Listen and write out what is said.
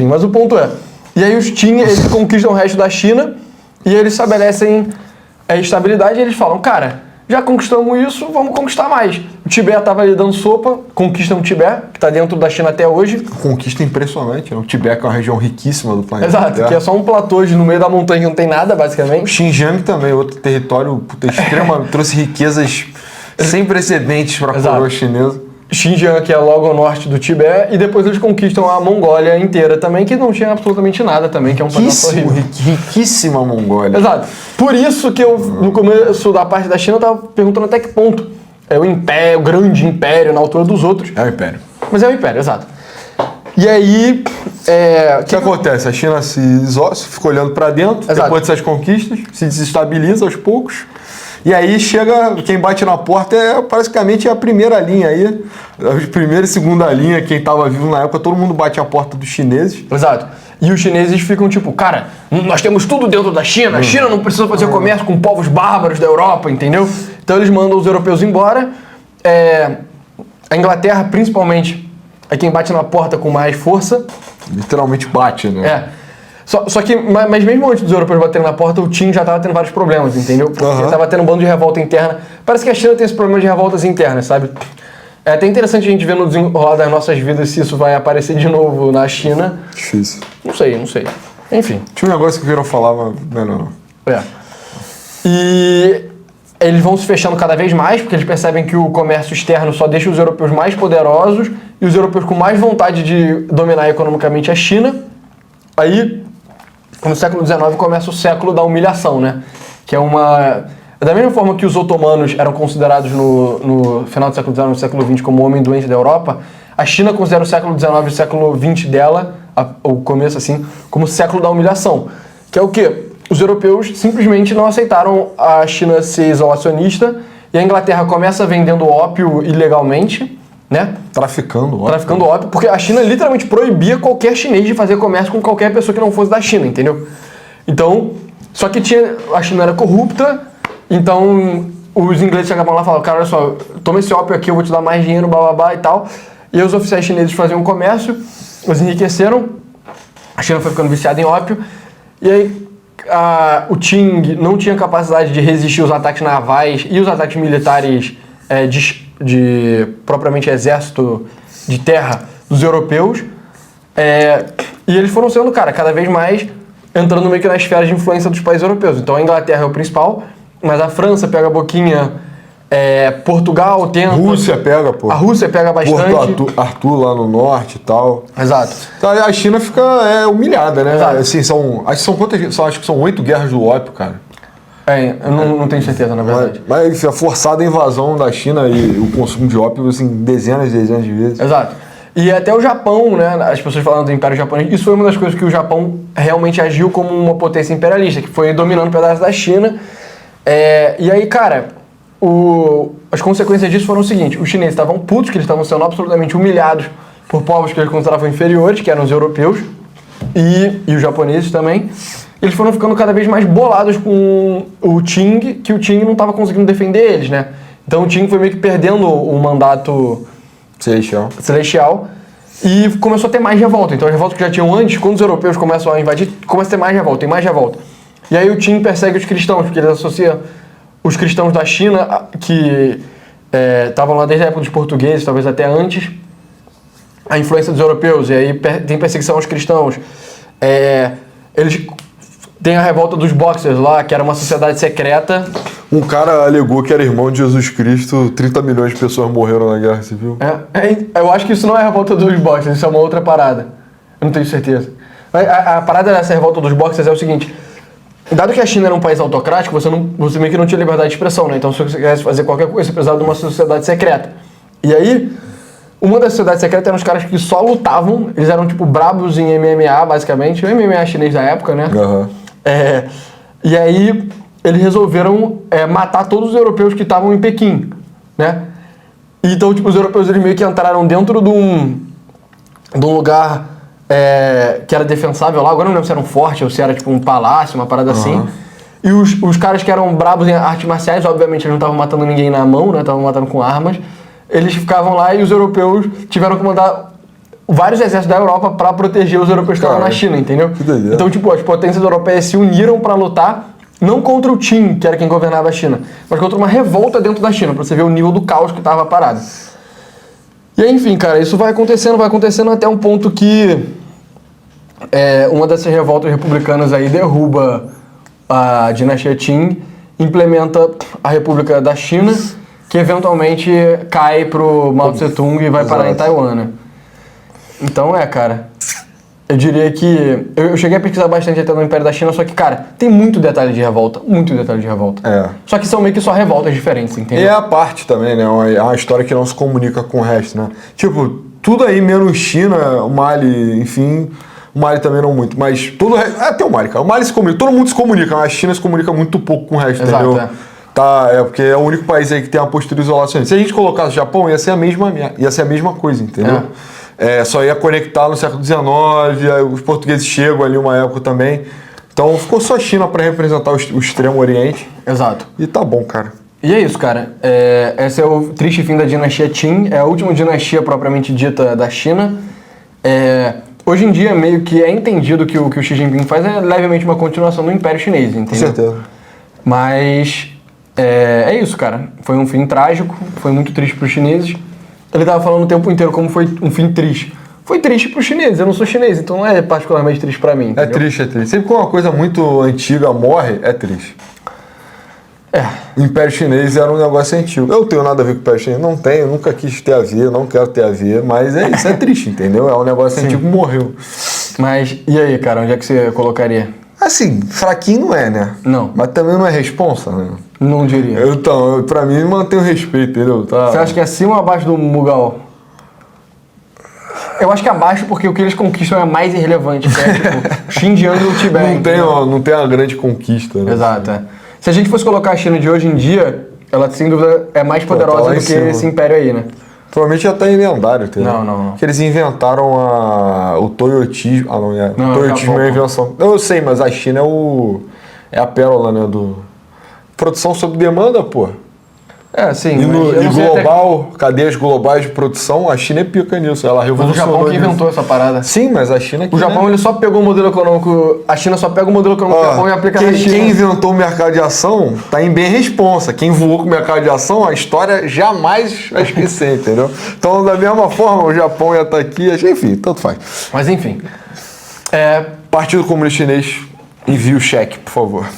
Enfim, mas o ponto é... E aí os Qing, eles conquistam o resto da China e eles estabelecem estabilidade e eles falam, cara, já conquistamos isso, vamos conquistar mais. O Tibete estava ali dando sopa, conquistam o Tibete, que está dentro da China até hoje. Conquista impressionante, né? O Tibete é uma região riquíssima do planeta. Exato, que é só um platô no meio da montanha que não tem nada, basicamente. Xinjiang também, outro território extremo, trouxe riquezas sem precedentes para a coroa chinesa. Xinjiang, que é logo ao norte do Tibete, e depois eles conquistam a Mongólia inteira também, que não tinha absolutamente nada também, que é um pedaço horrível. Riquíssima Mongólia. Exato. Por isso que eu, no começo da parte da China, eu tava perguntando até que ponto é o império, o grande império na altura dos outros. É o império. Mas é o império, exato. E aí... O que acontece? A China se isola, fica olhando para dentro, exato, depois dessas conquistas, se desestabiliza aos poucos. E aí chega, quem bate na porta é basicamente a primeira linha aí, a primeira e segunda linha, quem estava vivo na época, todo mundo bate a porta dos chineses. Exato. E os chineses ficam tipo, cara, nós temos tudo dentro da China, a China não precisa fazer comércio com povos bárbaros da Europa, entendeu? Então eles mandam os europeus embora, a Inglaterra principalmente é quem bate na porta com mais força. Literalmente bate, né? Só que, mas mesmo antes dos europeus baterem na porta, o Qing já estava tendo vários problemas, entendeu? Porque estava tendo um bando de revolta interna. Parece que a China tem esse problema de revoltas internas, sabe? É até interessante a gente ver no desenrolar das nossas vidas se isso vai aparecer de novo na China. Difícil. Não sei. Enfim. Tinha um negócio que o Virão falava, não. E eles vão se fechando cada vez mais, porque eles percebem que o comércio externo só deixa os europeus mais poderosos e os europeus com mais vontade de dominar economicamente a China. Aí... No século XIX começa o século da humilhação, né? Que é uma... Da mesma forma que os otomanos eram considerados no final do século XIX e no século XX como o homem doente da Europa, a China considera o século XIX e o século XX dela, o começo assim, como o século da humilhação. Que é o quê? Os europeus simplesmente não aceitaram a China ser isolacionista e a Inglaterra começa vendendo ópio ilegalmente, né? Traficando ópio, porque a China literalmente proibia qualquer chinês de fazer comércio com qualquer pessoa que não fosse da China, entendeu? Então, só que a China era corrupta, então os ingleses chegavam lá e falavam, cara, olha só, toma esse ópio aqui, eu vou te dar mais dinheiro, blá, e tal. E aí os oficiais chineses faziam um comércio, os enriqueceram, a China foi ficando viciada em ópio, e aí o Qing não tinha capacidade de resistir aos ataques navais e os ataques militares de propriamente exército de terra dos europeus, e eles foram sendo, cara, cada vez mais entrando meio que na esfera de influência dos países europeus. Então a Inglaterra é o principal, mas a França pega a boquinha, Portugal tenta... Rússia pega, pô. A Rússia pega bastante. Porto Arthur lá no norte e tal. Exato. Então, a China fica humilhada, né? Exato. Assim, acho que são 8 guerras do ópio, cara. Eu não tenho certeza, na verdade. Mas a forçada invasão da China e o consumo de ópio, assim, dezenas de vezes. Exato. E até o Japão, né? As pessoas falando do Império Japonês, isso foi uma das coisas que o Japão realmente agiu como uma potência imperialista, que foi dominando pedaços da China. E aí, cara, as consequências disso foram o seguinte: os chineses estavam putos, que eles estavam sendo absolutamente humilhados por povos que eles consideravam inferiores, que eram os europeus, e os japoneses também. Eles foram ficando cada vez mais bolados com o Qing, que o Qing não estava conseguindo defender eles, né? Então o Qing foi meio que perdendo o mandato celestial e começou a ter mais revolta. Então as revoltas que já tinham antes, quando os europeus começam a invadir, começa a ter mais revolta, tem mais revolta. E aí o Qing persegue os cristãos, porque ele associa os cristãos da China, que estavam lá desde a época dos portugueses, talvez até antes, a influência dos europeus, e aí tem perseguição aos cristãos. Eles... Tem a revolta dos Boxers lá, que era uma sociedade secreta. Um cara alegou que era irmão de Jesus Cristo, 30 milhões de pessoas morreram na Guerra Civil. Eu acho que isso não é a revolta dos Boxers, isso é uma outra parada. Eu não tenho certeza. A parada dessa revolta dos Boxers é o seguinte: dado que a China era um país autocrático, você meio que não tinha liberdade de expressão, né? Então se você quisesse fazer qualquer coisa, você precisava de uma sociedade secreta. E aí, uma das sociedades secretas eram os caras que só lutavam, eles eram tipo brabos em MMA, basicamente, o MMA chinês da época, né? E aí eles resolveram matar todos os europeus que estavam em Pequim, né? Então, tipo, os europeus eles meio que entraram dentro de um lugar que era defensável lá. Agora não lembro se era um forte ou se era tipo um palácio, uma parada assim. E os caras que eram brabos em artes marciais, obviamente eles não estavam matando ninguém na mão, né? Estavam matando com armas. Eles ficavam lá e os europeus tiveram que mandar vários exércitos da Europa pra proteger os europeus que estavam na China, entendeu? Que doideira. Então, tipo, as potências europeias se uniram pra lutar não contra o Qin, que era quem governava a China, mas contra uma revolta dentro da China, pra você ver o nível do caos que tava parado. E aí, enfim, cara, isso vai acontecendo até um ponto que uma dessas revoltas republicanas aí derruba a dinastia Qin, implementa a República da China, que eventualmente cai pro Mao Tse-tung e vai parar em Taiwan, né? Então, cara, eu diria que... Eu cheguei a pesquisar bastante até no Império da China, só que, cara, tem muito detalhe de revolta, muito detalhe de revolta. Só que são meio que só revoltas diferentes, entendeu? E é a parte também, né? É uma história que não se comunica com o resto, né? Tipo, tudo aí menos China, o Mali, enfim... O Mali também não muito, mas todo o resto... Até o Mali, cara. O Mali se comunica, todo mundo se comunica, mas a China se comunica muito pouco com o resto, Exato, entendeu? Tá, porque é o único país aí que tem uma postura isolacionista. Se a gente colocasse o Japão, ia ser a mesma coisa, entendeu? Só ia conectar no século XIX, aí os portugueses chegam ali uma época também. Então ficou só a China para representar o Extremo Oriente. Exato. E tá bom, cara. E é isso, cara. Esse é o triste fim da dinastia Qin. É a última dinastia propriamente dita da China. Hoje em dia, meio que é entendido que o Xi Jinping faz é levemente uma continuação do Império Chinês, entendeu? Com certeza. Mas é isso, cara. Foi um fim trágico, foi muito triste para os chineses. Ele tava falando o tempo inteiro como foi um fim triste. Foi triste para os chineses, eu não sou chinês, então não é particularmente triste para mim, entendeu? É triste. Sempre que uma coisa muito antiga morre, é triste. O Império Chinês era um negócio antigo. Eu não tenho nada a ver com o Império Chinês, não tenho, nunca quis ter a ver, não quero ter a ver, mas é isso, é triste, entendeu? É um negócio antigo que morreu. Mas, e aí, cara, onde é que você colocaria? Assim, fraquinho não é, né? Não. Mas também não é responsa, né? Não diria. Então, pra mim, mantém o respeito, entendeu? Você acha que é acima ou abaixo do Mughal? Eu acho que abaixo porque o que eles conquistam é mais irrelevante, que é tipo Xinjiang e o Tibete. Não tem uma grande conquista, né? Exato, Se a gente fosse colocar a China de hoje em dia, ela sem dúvida é mais poderosa do que esse império aí, né? Provavelmente já tá em lendário, entendeu? Não. Porque eles inventaram o toyotismo. Ah, não, Não, o toyotismo é a invenção. Eu sei, mas a China é a pérola, né? Produção sob demanda, pô. Sim. E global, cadeias globais de produção, a China é pica nisso. Ela revolucionou. Mas o Japão que inventou essa parada. Sim, mas a China... O Japão, ele só pegou o modelo econômico... A China só pega o modelo econômico do Japão e aplica na China. Quem inventou o mercado de ação tá em bem responsa. Quem voou com o mercado de ação, a história jamais vai esquecer, entendeu? Então, da mesma forma, o Japão ia estar aqui... Enfim, tanto faz. Mas, enfim. Partido Comunista Chinês, envie o cheque, por favor.